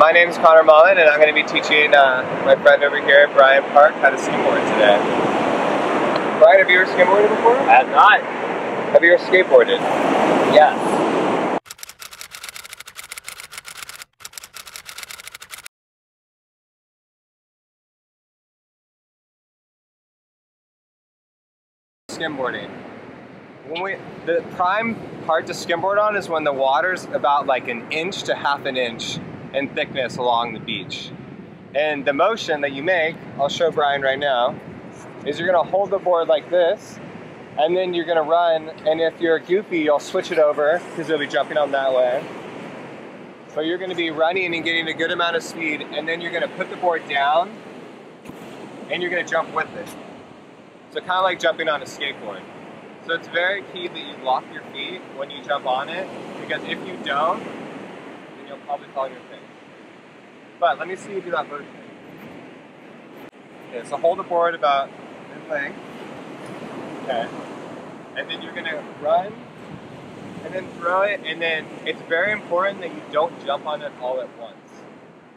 My name is Connor Mullen, and I'm going to be teaching my friend over here, Brian Park, how to skimboard today. Brian, have you ever skimboarded before? I have not. Have you ever skateboarded? Yes. Skimboarding. The prime part to skimboard on is when the water's about like an inch to half an inch in thickness along the beach. And the motion that you make, I'll show Brian right now, is you're gonna hold the board like this, and then you're gonna run, and if you're goofy, you'll switch it over, because you'll be jumping on that way. So you're gonna be running and getting a good amount of speed, and then you're gonna put the board down, and you're gonna jump with it. So kind of like jumping on a skateboard. So it's very key that you lock your feet when you jump on it, because if you don't, then you'll probably fall on your face. But let me see you do that motion. Okay, so hold the board about this length. Okay. And then you're gonna run, and then throw it, and then it's very important that you don't jump on it all at once.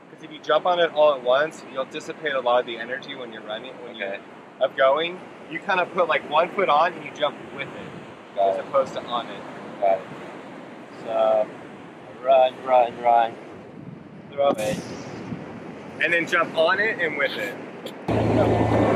Because if you jump on it all at once, you'll dissipate a lot of the energy when you're running, of going. You kind of put like one foot on and you jump with it, as opposed to on it. Got it. So, run, throw it. And then jump on it and with it. There we go.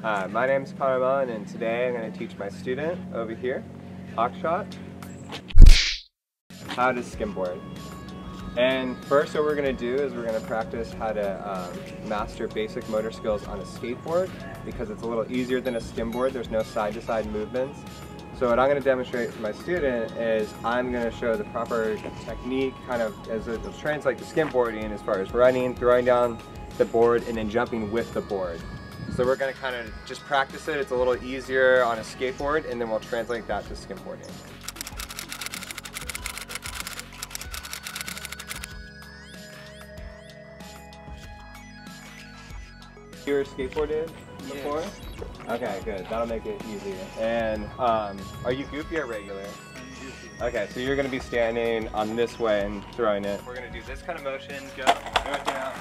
Hi, my name is Connor Mullen, and today I'm going to teach my student over here, Akshat, how to skimboard. And first what we're going to do is we're going to practice how to master basic motor skills on a skateboard, because it's a little easier than a skimboard. There's no side-to-side movements. So what I'm going to demonstrate for my student is I'm going to show the proper technique, kind of as it translates to skimboarding, as far as running, throwing down the board, and then jumping with the board. So we're going to kind of just practice it. It's a little easier on a skateboard, and then we'll translate that to skimboarding. You ever skateboarded before? Yes. Okay, good. That'll make it easier. And are you goofy or regular? I'm goofy. Okay, so you're going to be standing on this way and throwing it. We're going to do this kind of motion, go it down,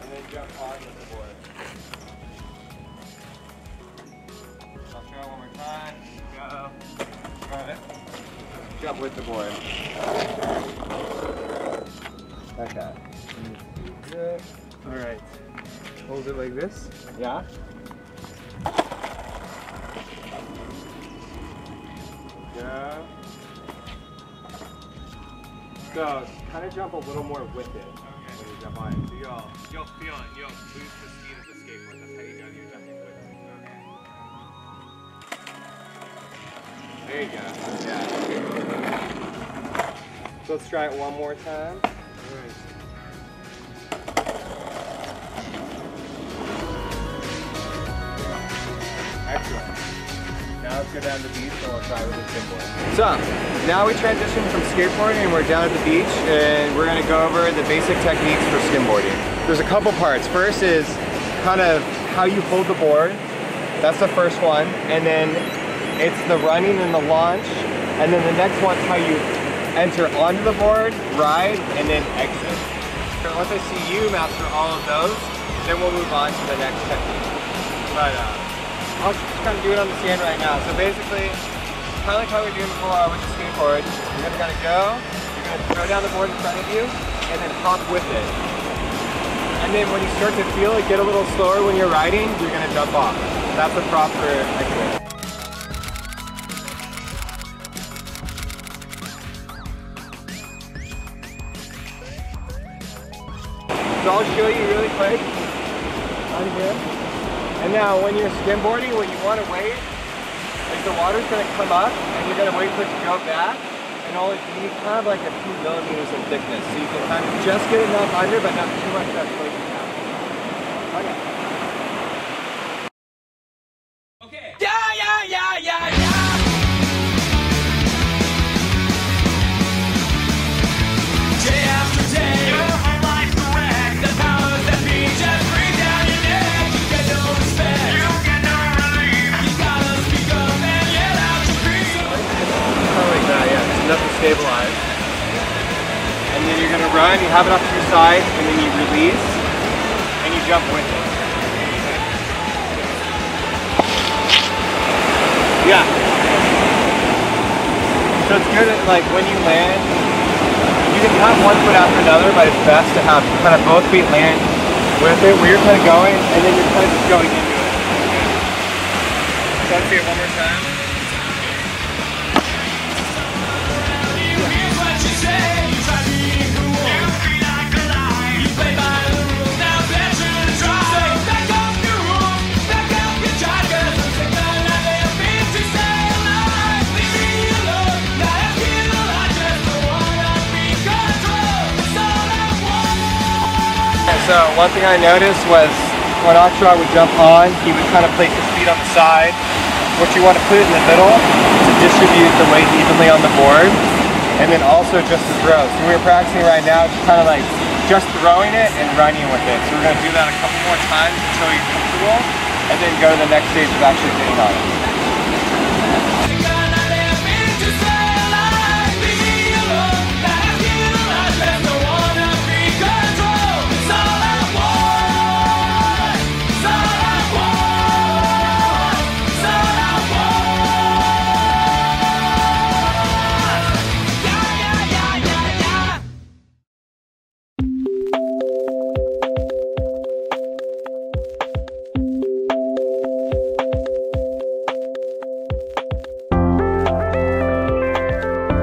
and then jump on with the board. I'll throw one more time, go, throw it, jump with the board. Okay. Good. All right. Hold it like this. Yeah. Go. So kind of jump a little more with it when you jump on it. So you'll feel it. You'll lose the speed of the skateboard. That's how you go. You're jumping with it. Okay. There you go. Yeah. So let's try it one more time. All right. Excellent. Now let's go down to the beach and we'll try with the skimboard. So, now we transition from skateboarding and we're down at the beach, and we're going to go over the basic techniques for skimboarding. There's a couple parts. First is kind of how you hold the board. That's the first one. And then it's the running and the launch. And then the next one's how you enter onto the board, ride, and then exit. So once I see you master all of those, then we'll move on to the next technique. But I'll just kind of do it on the sand right now. So basically, kind of like how we were doing before with the skateboard, you're going to kind of go, you're going to throw down the board in front of you, and then hop with it. And then when you start to feel it get a little slower when you're riding, you're going to jump off. That's the proper exit. So I'll show you really quick on here. And now when you're skimboarding, what you want to wait is the water's going to come up, and you're going to wait for it to go back, and and all you need kind of like a few millimeters in thickness, so you can kind of just get enough under, but not too much that's breaking down. Okay. Okay. Yeah. Day after day, your whole life's a wreck. The powers that be just breathe down your neck. You get no respect, you get no relief. You gotta speak up and yell out your grief. Kind of like that, yeah. Just enough to stabilize. And then you're gonna run, you have it off to your side, and then you release, and you jump with it. Yeah. So it's good at, like, when you land, you can have one foot after another, but it's best to have kind of both feet land with it, where you're kind of going, and then you're kind of just going into it. So let's see it one more time. Here's what you say, you try being cool. You feel like a lie. You play by the rules, now bet you to try. So back up your rules, back up your charges. Take the night and be to stay alive. Leave me alone, not asking a lot. Just don't wanna be controlled. That's all I want. So one thing I noticed was when Akshay would jump on, he would kind of place his feet on the side. What you want to put it in the middle to distribute the weight evenly on the board, and then also just to throw. So we're practicing right now, just kind of like just throwing it and running with it. So we're going to do that a couple more times until you're comfortable, and then go to the next stage of actually getting on it. Take the night and be to stay alive. Leave me alone, not asking a lot. Just don't wanna be controlled. That's all I want. That's all I want. That's all I want. Yeah.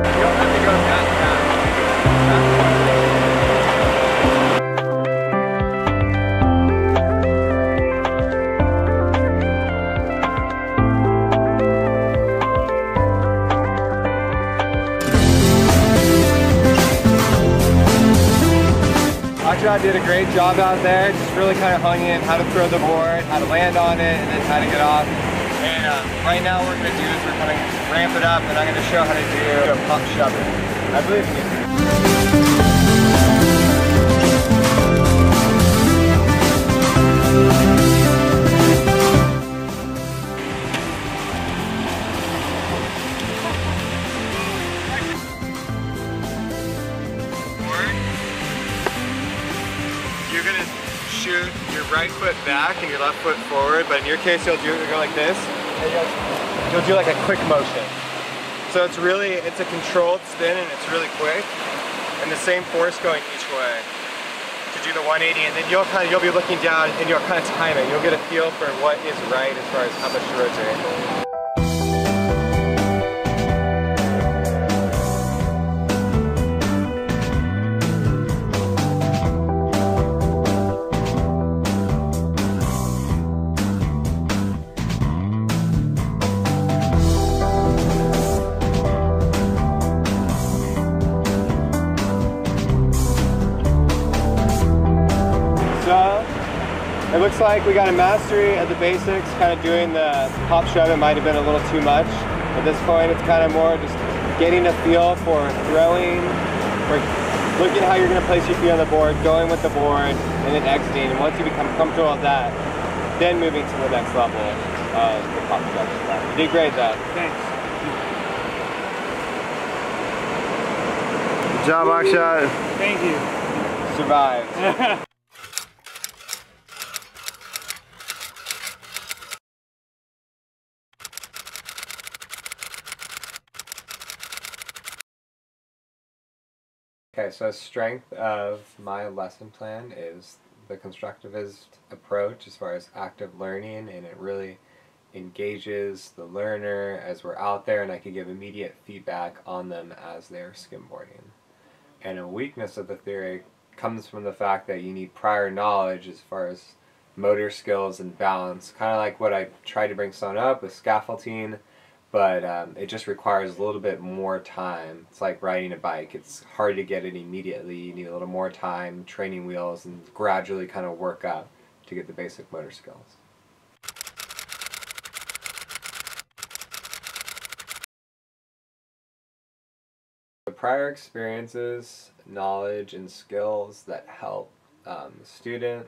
You don't have to go that fast. Akshay did a great job out there, just really kind of hung in how to throw the board, how to land on it, and then how to get off. And right now what we're going to do is we're going to ramp it up, and I'm going to show how to do a pop shove it. I believe in you. You're going to shoot your right foot back and your left foot forward, but in your case you'll go like this, and you'll do like a quick motion. So it's a controlled spin, and it's really quick, and the same force going each way to do the 180, and then you'll be looking down and you'll kind of time it. You'll get a feel for what is right as far as how much to rotate. It looks like we got a mastery of the basics, kind of doing the pop shove. It might have been a little too much. At this point, it's kind of more just getting a feel for throwing, for looking at how you're going to place your feet on the board, going with the board, and then exiting. And once you become comfortable with that, then moving to the next level of the pop shove. You did great, though. Thanks. Good job, Akshay. Thank you. Survived. Okay, so strength of my lesson plan is the constructivist approach as far as active learning, and it really engages the learner as we're out there, and I can give immediate feedback on them as they're skimboarding. And a weakness of the theory comes from the fact that you need prior knowledge as far as motor skills and balance, kind of like what I tried to bring someone up with scaffolding, but it just requires a little bit more time. It's like riding a bike. It's hard to get it immediately. You need a little more time, training wheels, and gradually kind of work up to get the basic motor skills. The prior experiences, knowledge, and skills that help the student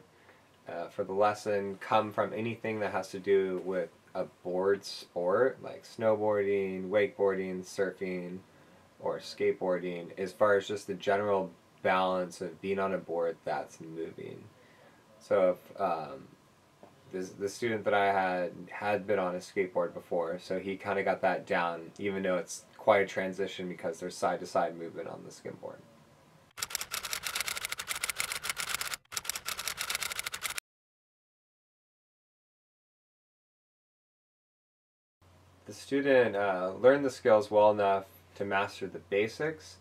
for the lesson come from anything that has to do with a board sport like snowboarding, wakeboarding, surfing, or skateboarding, as far as just the general balance of being on a board that's moving. So if the student that I had been on a skateboard before, so he kind of got that down, even though it's quite a transition because there's side-to-side movement on the skimboard. The student learned the skills well enough to master the basics,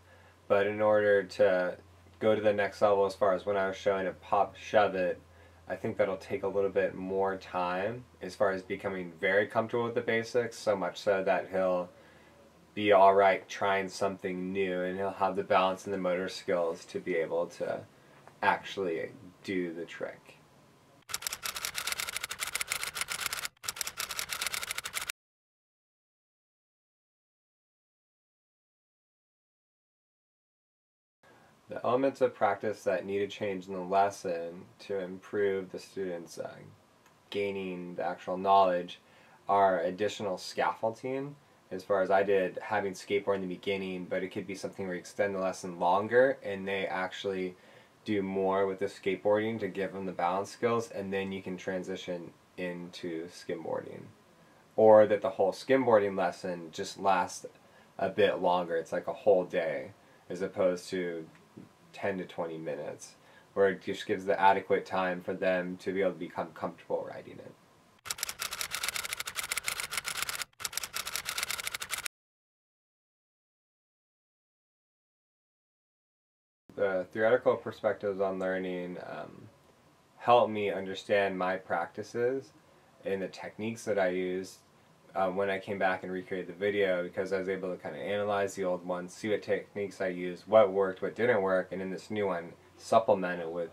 but in order to go to the next level as far as when I was showing a pop shove it, I think that'll take a little bit more time as far as becoming very comfortable with the basics, so much so that he'll be alright trying something new and he'll have the balance and the motor skills to be able to actually do the trick. The elements of practice that need to change in the lesson to improve the students gaining the actual knowledge are additional scaffolding. As far as I did having skateboard in the beginning, but it could be something where you extend the lesson longer and they actually do more with the skateboarding to give them the balance skills, and then you can transition into skimboarding. Or that the whole skimboarding lesson just lasts a bit longer. It's like a whole day as opposed to 10 to 20 minutes, where it just gives the adequate time for them to be able to become comfortable riding it. The theoretical perspectives on learning help me understand my practices and the techniques that I used when I came back and recreated the video, because I was able to kind of analyze the old ones, see what techniques I used, what worked, what didn't work, and in this new one supplement it with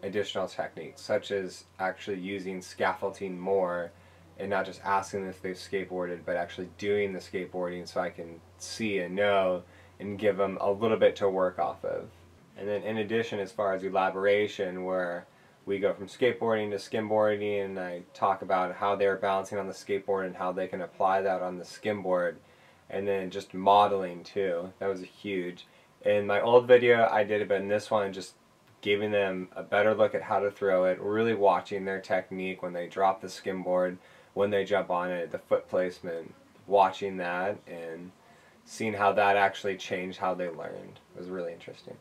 additional techniques, such as actually using scaffolding more and not just asking them if they've skateboarded, but actually doing the skateboarding so I can see and know and give them a little bit to work off of. And then in addition, as far as elaboration, where we go from skateboarding to skimboarding, and I talk about how they're balancing on the skateboard and how they can apply that on the skimboard, and then just modeling too. That was huge. In my old video I did it, but in this one just giving them a better look at how to throw it, really watching their technique when they drop the skimboard, when they jump on it, the foot placement, watching that and seeing how that actually changed how they learned. It was really interesting.